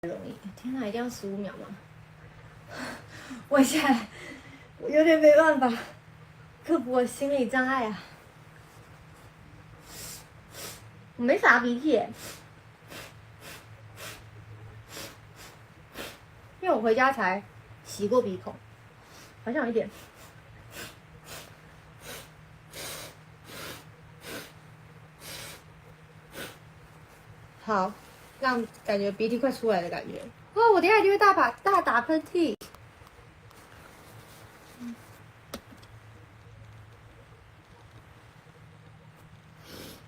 容易。天哪，一定要15秒吗？我现在我有点没办法克服我心理障碍啊！我没啥鼻涕耶，因为我回家才洗过鼻孔，好像有一点。好，让感觉鼻涕快出来的感觉。哦，我等一下一定会大打喷嚏。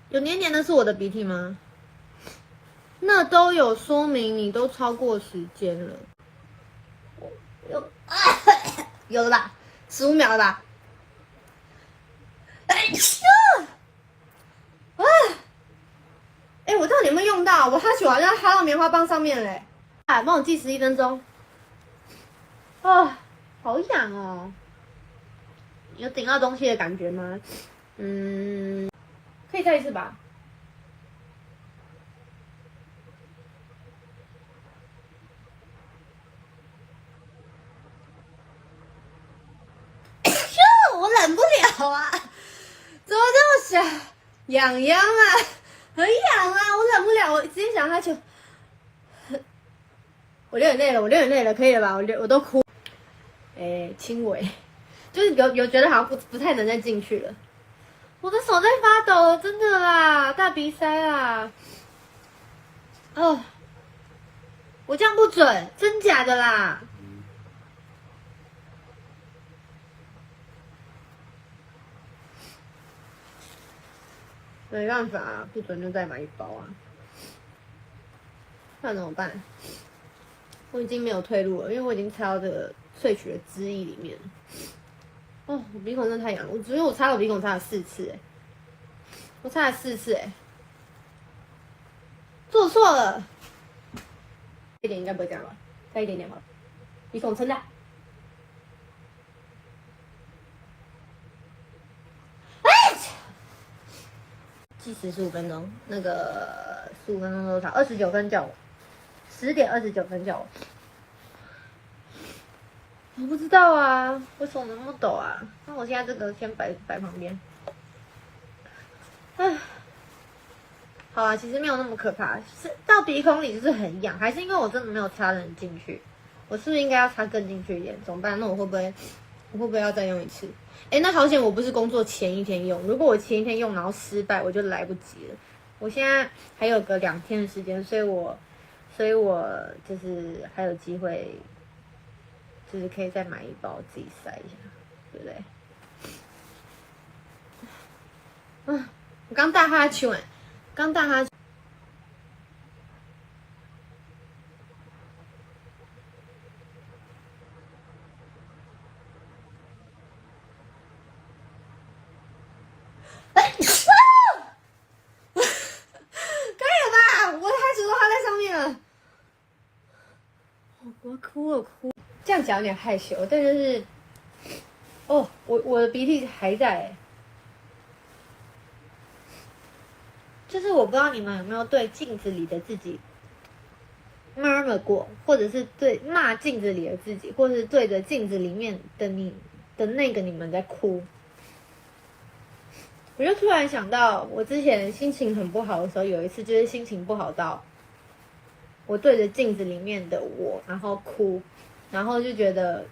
有黏黏的是我的鼻涕吗？那都有说明你都超过时间了。有了吧？15秒了吧？我到底有没有用到？我哈气好像哈到棉花棒上面嘞。帮我计11分钟。哦，好痒哦。有顶到东西的感觉吗？可以再一次吧。我忍不了啊！怎么这么小？痒痒啊，很痒啊！我忍不了，我直接想哈气。我流眼泪了，可以了吧？我都哭。轻微，就是有觉得好像不太能再进去了。我的手在发抖，真的啦，大鼻塞啦。哦，我这样不准，真假的啦？没办法啊，不准就再买一包啊。那怎么办？我已经没有退路了，因为我已经擦到这个萃取的汁液里面。哦，我鼻孔真的太痒了，因为我擦我鼻孔擦了4次，我擦了4次，做错了。这点应该不会这样吧？再一点点吧，鼻孔撑大。计时15分钟，那个15分钟多少？29分叫我，10点29分叫我。我不知道啊，我手能不抖啊？那我现在这个先摆旁边。唉，好啊，其实没有那么可怕，是到鼻孔里就是很痒，还是因为我真的没有插得很进去？我是不是应该要插更进去一点？怎么办？那我会不会要再用一次？那好险我不是工作前一天用，如果我前一天用然后失败，我就来不及了。我现在还有个2天的时间，所以我就是还有机会，就是可以再买一包自己塞一下，对不对？我刚大哈欠，刚大哈欠。我哭，这样讲有点害羞，但就是我的鼻涕还在，就是我不知道你们有没有对镜子里的自己 murmur 过，或者是对骂镜子里的自己，或者是对着镜子里面的你的那个你们在哭。我就突然想到，我之前心情很不好的时候，有一次就是心情不好到我对着镜子里面的我，然后哭，然后就觉得